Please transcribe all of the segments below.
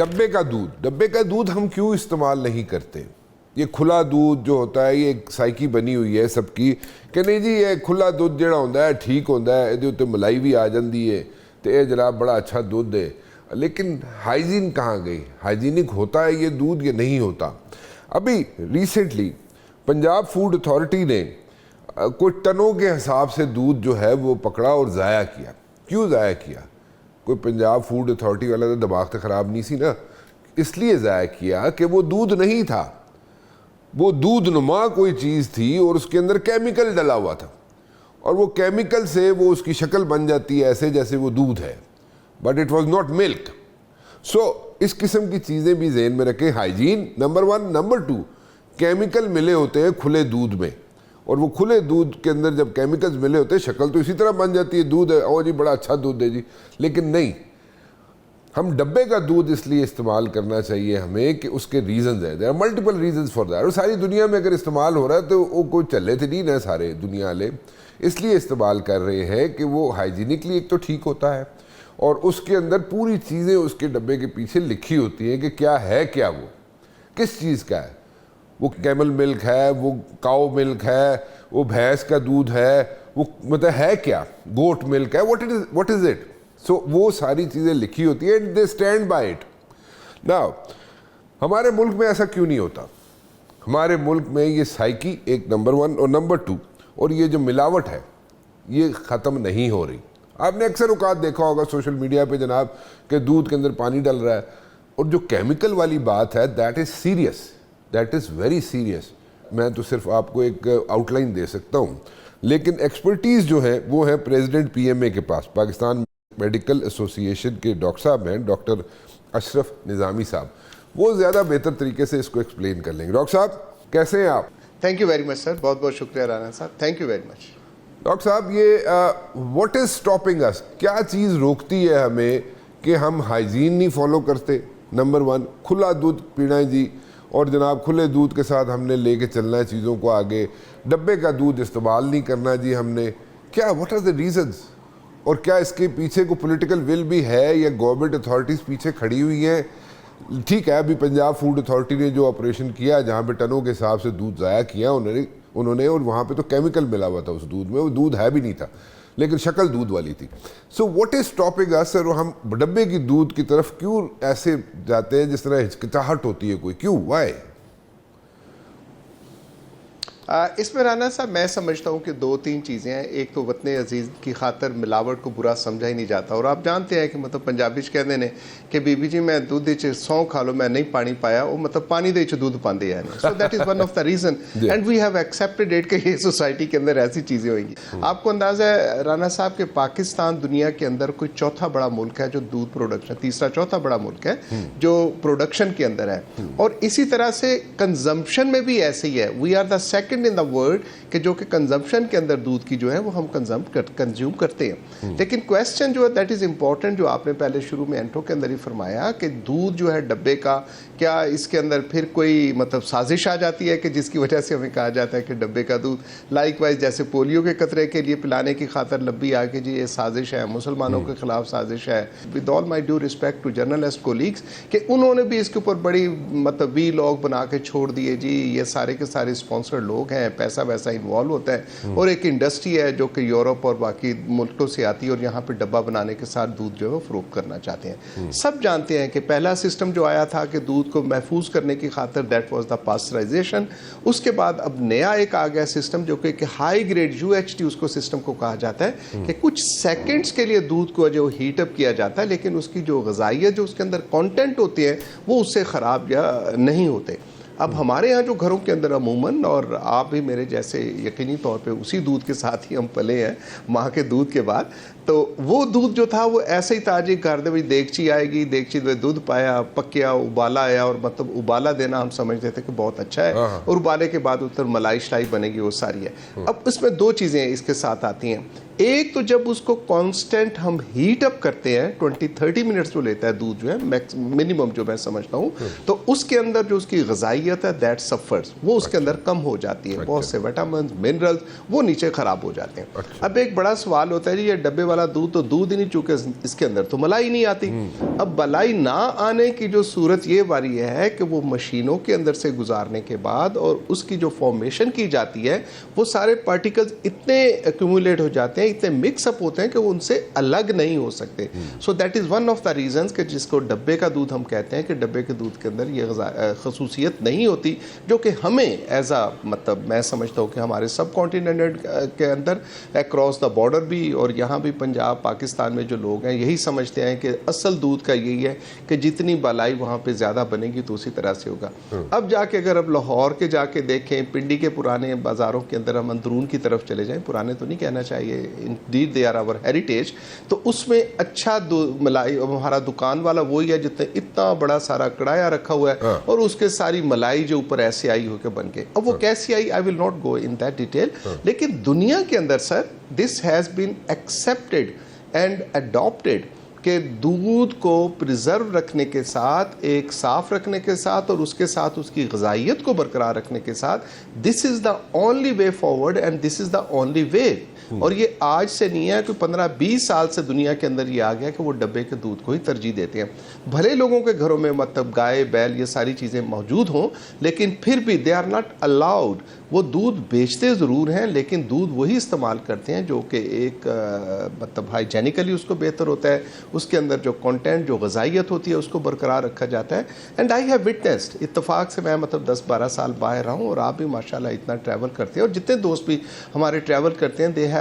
ڈبے کا دودھ ہم کیوں استعمال نہیں کرتے؟ یہ کھلا دودھ جو ہوتا ہے یہ ایک سائیکی بنی ہوئی ہے سب کی کہ نہیں جی یہ کھلا دودھ جڑا ہوتا ہے ٹھیک ہوتا ہے، یہ اتنے ملائی بھی آ جاتی ہے تو یہ جناب بڑا اچھا دودھ ہے. لیکن ہائیجین کہاں گئی؟ ہائیجینک ہوتا ہے یہ دودھ یا نہیں ہوتا؟ ابھی ریسنٹلی پنجاب فوڈ اتھارٹی نے کوئی ٹنوں کے حساب سے دودھ جو ہے وہ پکڑا اور ضائع کیا. کیوں ضائع کیا؟ کوئی پنجاب فوڈ اتھارٹی والا تو دماغ تو خراب نہیں سی نا، اس لیے ضائع کیا کہ وہ دودھ نہیں تھا، وہ دودھ نما کوئی چیز تھی اور اس کے اندر کیمیکل ڈلا ہوا تھا، اور وہ کیمیکل سے وہ اس کی شکل بن جاتی ہے ایسے جیسے وہ دودھ ہے، بٹ اٹ واز ناٹ ملک. سو اس قسم کی چیزیں بھی ذہن میں رکھیں. Hygiene number 1. نمبر 2 کیمیکل ملے ہوتے ہیں کھلے دودھ میں، اور وہ کھلے دودھ کے اندر جب کیمیکلز ملے ہوتے ہیں شکل تو اسی طرح بن جاتی ہے، دودھ ہے او جی بڑا اچھا دودھ ہے جی. لیکن نہیں، ہم ڈبے کا دودھ اس لیے استعمال کرنا چاہیے ہمیں کہ اس کے ریزنز ہیں. There are multiple reasons for that. اور ساری دنیا میں اگر استعمال ہو رہا ہے تو وہ کوئی چلے تھے نہیں نا سارے دنیا والے، اس لیے استعمال کر رہے ہیں کہ وہ ہائیجینکلی ایک تو ٹھیک ہوتا ہے، اور اس کے اندر پوری چیزیں اس کے ڈبے کے پیچھے لکھی ہوتی ہیں کہ کیا ہے، کیا وہ کس چیز کا ہے. وہ کیمل ملک ہے، وہ کاؤ ملک ہے، وہ بھینس کا دودھ ہے، وہ مطلب ہے کیا، گوٹ ملک ہے، واٹ از اٹ. سو وہ ساری چیزیں لکھی ہوتی ہیں and they stand by it. Now ہمارے ملک میں ایسا کیوں نہیں ہوتا؟ ہمارے ملک میں یہ سائیکی ایک نمبر 1 اور نمبر 2 اور یہ جو ملاوٹ ہے یہ ختم نہیں ہو رہی. آپ نے اکثر اوقات دیکھا ہوگا سوشل میڈیا پہ جناب کہ دودھ کے اندر پانی ڈل رہا ہے، اور جو کیمیکل والی بات ہے that is serious, that is very serious. میں تو صرف آپ کو ایک آؤٹ لائن دے سکتا ہوں، لیکن ایکسپرٹیز جو ہے وہ ہے پریزیڈنٹ پی ایم اے کے پاس. پاکستان میڈیکل ایسوسی ایشن کے ڈاکٹر صاحب ہیں، ڈاکٹر اشرف نظامی صاحب، وہ زیادہ بہتر طریقے سے اس کو ایکسپلین کر لیں گے. ڈاکٹر صاحب کیسے ہیں آپ؟ تھینک یو ویری مچ سر، بہت بہت شکریہ رانا صاحب، thank you very much. Doctor صاحب یہ واٹ از اسٹاپنگ اس، کیا چیز روکتی ہے ہمیں کہ ہم ہائیجین نہیں فالو کرتے؟ نمبر 1 کھلا دودھ پینا ہے جی، اور جناب کھلے دودھ کے ساتھ ہم نے لے کے چلنا ہے چیزوں کو آگے. ڈبے کا دودھ استعمال نہیں کرنا جی ہم نے. کیا واٹ آر دا ریزنز؟ اور کیا اس کے پیچھے کو پولیٹیکل ول بھی ہے یا گورنمنٹ اتھارٹیز پیچھے کھڑی ہوئی ہیں؟ ٹھیک ہے ابھی پنجاب فوڈ اتھارٹی نے جو آپریشن کیا جہاں پہ ٹنوں کے حساب سے دودھ ضائع کیا انہوں نے اور وہاں پہ تو کیمیکل ملا ہوا تھا اس دودھ میں، وہ دودھ ہے بھی نہیں تھا لیکن شکل دودھ والی تھی. سو واٹ از اسٹاپنگ اس، اور ہم ڈبے کی دودھ کی طرف کیوں ایسے جاتے ہیں جس طرح ہچکچاہٹ ہوتی ہے کوئی، کیوں، وائی؟ اس میں رانا صاحب میں سمجھتا ہوں کہ 2-3 چیزیں ہیں. ایک تو وطن عزیز کی خاطر ملاوٹ کو برا سمجھا ہی نہیں جاتا، اور آپ جانتے ہیں کہ مطلب پنجابی کہتے ہیں کہ بی بی جی میں دودھ دے سو کھا لو میں نہیں پانی پایا، وہ مطلب پانی دے دودھ پاندے ہیں. So that is one of the reason and we have accepted it کہ یہ سوسائٹی کے اندر ایسی چیزیں ہوئیں گی. آپ کو اندازہ ہے رانا صاحب کہ پاکستان دنیا کے اندر کوئی چوتھا بڑا ملک ہے جو دودھ پروڈکشن، تیسرا چوتھا بڑا ملک ہے جو پروڈکشن کے اندر ہے، اور اسی طرح سے کنزمپشن میں بھی ایسے ہی ہے. We are the second in the world کہ جو کہ کنزمپشن کے اندر دودھ کی جو ہے وہ ہم کنزیوم کرتے ہیں. لیکن کویسچن جو ہے دیٹ از امپورٹنٹ، جو آپ نے پہلے شروع میں انٹرو کے اندر ہی فرمایا کہ دودھ جو ہے ڈبے کا، کیا اس کے اندر پھر کوئی مطلب سازش آ جاتی ہے کہ جس کی وجہ سے ہمیں کہا جاتا ہے کہ ڈبے کا دودھ، لائک وائز جیسے پولیو کے قطرے کے لیے پلانے کی خاطر لبی آ کے جی یہ سازش ہے، مسلمانوں کے خلاف سازش ہے. With all my due respect to journalist colleagues کہ انہوں نے بھی اس کے اوپر بڑی مطلب وی لاگ بنا کے چھوڑ دیے جی یہ سارے کے سارے اسپانسر لوگ ہیں، پیسہ ویسا انوالو ہوتا ہے، اور ایک انڈسٹری ہے جو کہ یورپ اور باقی ملکوں سے آتی ہے اور یہاں پہ ڈبہ بنانے کے ساتھ دودھ جو ہے وہ فروخت کرنا چاہتے ہیں. سب جانتے ہیں کہ پہلا سسٹم جو آیا تھا کہ دودھ کو محفوظ کرنے کی خاطر دیٹ واز دا پاسچرائزیشن. اس کے بعد اب نیا ایک آ گیا سسٹم جو کہ ہائی گریڈ UHT اس کو سسٹم کو کہا جاتا ہے کہ کچھ سیکنڈز کے لیے دودھ کو جو ہیٹ اپ کیا جاتا ہے لیکن اس کی جو غذائیت جو اس کے اندر کانٹینٹ ہوتے ہیں وہ اس سے خراب یا نہیں ہوتے. اب ہمارے یہاں جو گھروں کے اندر عموماً، اور آپ بھی میرے جیسے یقینی طور پہ اسی دودھ کے ساتھ ہی ہم پلے ہیں ماں کے دودھ کے بعد، تو وہ دودھ جو تھا وہ ایسے ہی تھا جی گھر دے بھی دیگچی آئے گی، دیگچی میں دودھ پایا، پکیا، ابالا آیا، اور مطلب ابالا دینا ہم سمجھتے تھے کہ بہت اچھا ہے، اور ابالے کے بعد اتر ملائی شلائی بنے گی وہ ساری ہے. اب اس میں 2 چیزیں اس کے ساتھ آتی ہیں. ایک تو جب اس کو کانسٹنٹ ہم ہیٹ اپ کرتے ہیں 20-30 منٹس جو لیتا ہے دودھ جو ہے منیمم جو میں سمجھتا ہوں, تو اس کے اندر جو اس کی غذائیت ہے دیٹ سفرز, وہ اس کے اندر کم ہو جاتی ہے, بہت سے وٹامنز منرلز وہ نیچے خراب ہو جاتے ہیں. اب ایک بڑا سوال ہوتا ہے جی یہ ڈبے والا دودھ تو دودھ ہی نہیں, چونکہ اس کے اندر تو ملائی نہیں آتی. اب ملائی نہ آنے کی جو صورت یہ والی ہے کہ وہ مشینوں کے اندر سے گزارنے کے بعد اور اس کی جو فارمیشن کی جاتی ہے وہ سارے پارٹیکلز اتنے ایکومولیٹ ہو جاتے ہیں, اتنے مکس اپ ہوتے ہیں کہ وہ ان سے الگ نہیں ہو سکتے. سو that is one of the reasons کہ جس کو ڈبے کا دودھ ہم کہتے ہیں کہ ڈبے کے دودھ کے اندر یہ خصوصیت نہیں ہوتی جو کہ ہمیں ایز اے مطلب میں سمجھتا ہوں کہ ہمارے سب کانٹیننٹ کے اندر اکراس دا بارڈر بھی اور یہاں بھی پنجاب پاکستان میں جو لوگ ہیں یہی سمجھتے ہیں کہ اصل دودھ کا یہی ہے کہ جتنی بالائی وہاں پہ زیادہ بنے گی تو اسی طرح سے ہوگا. اب جا کے اگر اب لاہور کے جا کے دیکھیں, پنڈی کے پرانے بازاروں کے اندر ہم اندرون کی طرف چلے جائیں, پرانے تو نہیں کہنا چاہیے, indeed they are our heritage, تو اس میں اچھا ملائی ہمارا دکان والا وہی ہے جتنے اتنا بڑا سارا کڑایا رکھا ہوا ہے اور اس کے ساری ملائی جو اوپر ایسے آئی ہو کے بن کے. اب وہ کیسی I I will not go in that detail, لیکن دنیا کے اندر sir this has been accepted and adapted کہ دودھ کو پریزرو رکھنے کے ساتھ, ایک صاف رکھنے کے ساتھ اور اس کے ساتھ اس کی غذائیت کو برقرار رکھنے کے ساتھ, this is the only way forward and this is the only way. اور یہ آج سے نہیں ہے کہ 15-20 سال سے دنیا کے اندر یہ آ گیا کہ وہ ڈبے کے دودھ کو ہی ترجیح دیتے ہیں. بھلے لوگوں کے گھروں میں مطلب گائے بیل یہ ساری چیزیں موجود ہوں, لیکن پھر بھی دے آر ناٹ الاؤڈ. وہ دودھ بیچتے ضرور ہیں لیکن دودھ وہی استعمال کرتے ہیں جو کہ ایک مطلب ہائیجینیکلی اس کو بہتر ہوتا ہے, اس کے اندر جو کنٹینٹ جو غذائیت ہوتی ہے اس کو برقرار رکھا جاتا ہے. اینڈ آئی ہیو وٹنسڈ, اتفاق سے میں مطلب 10-12 سال باہر رہا ہوں اور آپ بھی ماشاءاللہ اتنا ٹریول کرتے ہیں, اور جتنے دوست بھی ہمارے ٹریول کرتے ہیں they have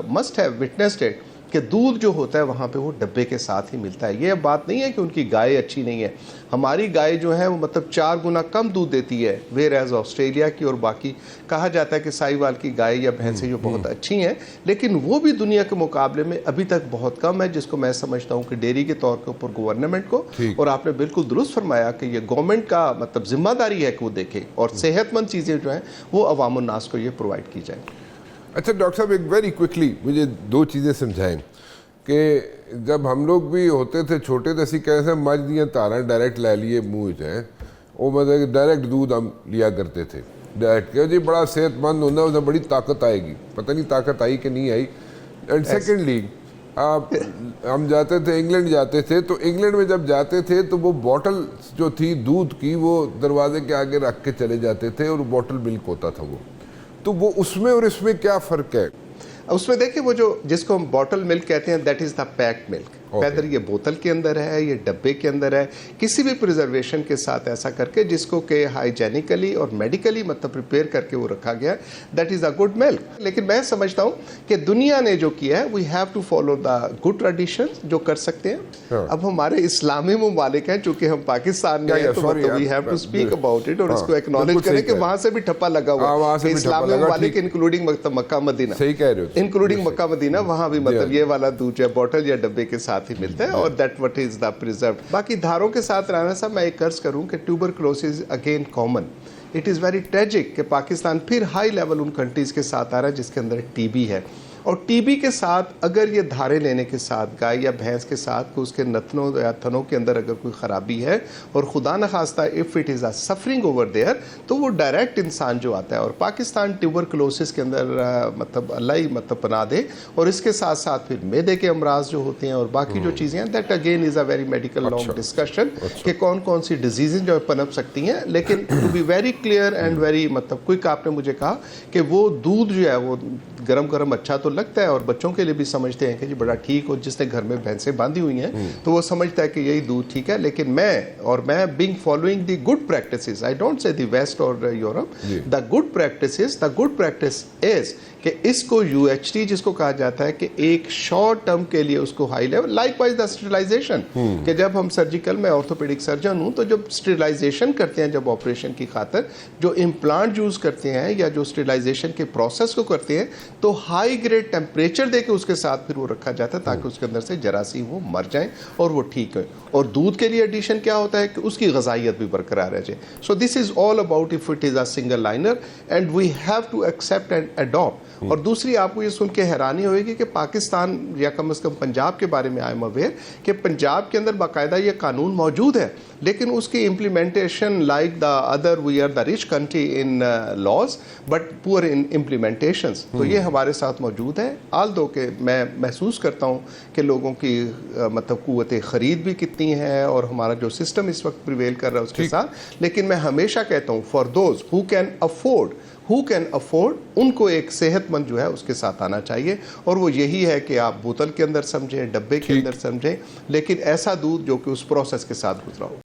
must have witnessed it کہ دودھ جو ہوتا ہے وہاں پہ وہ ڈبے کے ساتھ ہی ملتا ہے. یہ بات نہیں ہے کہ ان کی گائے اچھی نہیں ہے, ہماری گائے جو ہے وہ مطلب 4 گنا کم دودھ دیتی ہے ویئر ایز آسٹریلیا کی, اور باقی کہا جاتا ہے کہ ساحیوال کی گائے یا بھینسیں جو بہت اچھی ہیں, لیکن وہ بھی دنیا کے مقابلے میں ابھی تک بہت کم ہے, جس کو میں سمجھتا ہوں کہ ڈیری کے طور کے اوپر گورنمنٹ کو, اور آپ نے بالکل درست فرمایا کہ یہ گورنمنٹ کا مطلب ذمہ داری ہے کہ وہ دیکھے اور صحت مند چیزیں جو ہیں وہ عوام الناس کو یہ پرووائڈ کی جائیں. اچھا ڈاکٹر صاحب ایک ویری کوئکلی مجھے 2 چیزیں سمجھائیں کہ جب ہم لوگ بھی ہوتے تھے چھوٹے تھے, اسی کیسے مجھ دیاں تاراں ڈائریکٹ لے لیے منہ چ, وہ مطلب کہ ڈائریکٹ دودھ ہم لیا کرتے تھے ڈائریکٹ, کہ جی بڑا صحت مند ہوتا ہے, اس میں بڑی طاقت آئے گی, پتہ نہیں طاقت آئی کہ نہیں آئی. اینڈ سیکنڈلی ہم جاتے تھے انگلینڈ جاتے تھے, تو انگلینڈ میں جب جاتے تھے تو وہ بوٹل جو تھی دودھ کی وہ دروازے کے آگے رکھ کے چلے جاتے تھے اور بوٹل ملک ہوتا تھا وہ, تو وہ اس میں اور اس میں کیا فرق ہے؟ اس میں دیکھیں وہ جو جس کو ہم بوٹل ملک کہتے ہیں that is the packed milk, whether یہ بوتل کے اندر ہے یہ ڈبے کے اندر ہے, کسی بھی پریزرویشن کے ساتھ ایسا کر کے جس کو کہ ہائیجینیکلی اور میڈیکلی مطلب پریپیئر کر کے وہ رکھا گیا, دیٹ از اے گڈ ملک. لیکن میں سمجھتا ہوں کہ دنیا نے جو کیا ہے we have to follow the good traditions جو کر سکتے ہیں. اب ہمارے اسلامی ممالک ہیں, چونکہ ہم پاکستان میں ہیں تو we have to speak about it اور اس کو ایکنالج کریں کہ وہاں سے بھی ٹھپا لگا ہوا ہے, اسلامی ممالک انکلوڈنگ مکہ مدینہ, صحیح کہہ رہے ہو, انکلوڈنگ مکہ مدینہ, وہاں بھی مطلب یہ والا دودھ جو ہے بوٹل یا ڈبے کے ساتھ ہی ملتا ہے, اور دیٹ وٹ از دا پریزروڈ. باقی دھاروں کے ساتھ رانا صاحب میں ایک عرض کروں کہ tuberculosis again common, it is very tragic کہ پاکستان پھر ہائی لیول ان کنٹریز کے ساتھ آ رہا ہے جس کے اندر ٹی بی ہے, اور ٹی بی کے ساتھ اگر یہ دھارے لینے کے ساتھ گائے یا بھینس کے ساتھ اس کے نتنوں یا تھنوں کے اندر اگر کوئی خرابی ہے اور خدا نخواستہ if it is a suffering over there, تو وہ ڈائریکٹ انسان جو آتا ہے, اور پاکستان ٹیوبرکلوسس کے اندر مطلب اللہ ہی مطلب پناہ دے, اور اس کے ساتھ ساتھ پھر معدے کے امراض جو ہوتے ہیں اور باقی جو چیزیں ہیں that again is a very medical long discussion کہ کون کون سی ڈیزیزیں جو پنپ سکتی ہیں. لیکن to be very clear and very مطلب کوئک, آپ نے مجھے کہا کہ وہ دودھ جو ہے وہ گرم گرم اچھا تو لگتا ہے, اور بچوں کے لیے بھی سمجھتے ہیں کہ جی بڑا ٹھیک ہو, جس نے گھر میں بھینسیں باندھی ہوئی ہیں تو وہ سمجھتا ہے کہ یہی دودھ ٹھیک ہے. لیکن میں being following the good practices, I don't say the West اور Europe, the good practice is کہ اس کو یو ایچ ٹی جس کو کہا جاتا ہے کہ ایک شارٹ ٹرم کے لیے اس کو high level, like wise the اسٹریلائزیشن, کہ جب ہم سرجیکل میں آرتھوپیڈک سرجن ہوں تو جب اسٹریلائزیشن کرتے ہیں, جب آپریشن کی خاطر جو امپلانٹ یوز کرتے ہیں یا جو اسٹریلائزیشن کے پروسیس کو کرتے ہیں, تو ہائی گریڈ ٹیمپریچر دے کے اس کے ساتھ پھر وہ رکھا جاتا ہے تاکہ اس کے اندر سے جراثیم وہ مر جائیں اور وہ ٹھیک ہوئیں. اور دودھ کے لیے ایڈیشن کیا ہوتا ہے کہ اس کی غذائیت بھی برقرار رہ جائے. So this is all about if it is a single liner and we have to accept and adapt. اور دوسری آپ کو یہ سن کے حیرانی ہوئے کہ پاکستان یا کم از کم پنجاب کے بارے میں آئی ایم اویئر کہ پنجاب کے اندر باقاعدہ یہ قانون موجود ہے، لیکن اس کی implementation like the other we are the rich country in laws but poor in implementations. تو یہ ہمارے ساتھ موجود ہے. آل دو کہ میں محسوس کرتا ہوں کہ لوگوں کی مطلب قوت خرید بھی کتنی ہے اور ہمارا جو سسٹم اس وقت پریویل کر رہا ہے اس کے ساتھ. لیکن میں ہمیشہ کہتا ہوں for those who can afford ان کو ایک صحت مند جو ہے اس کے ساتھ آنا چاہیے، اور وہ یہی ہے کہ آپ بوتل کے اندر سمجھیں، ڈبے کے اندر سمجھیں، لیکن ایسا دودھ جو کہ اس پروسیس کے ساتھ گزرا ہو.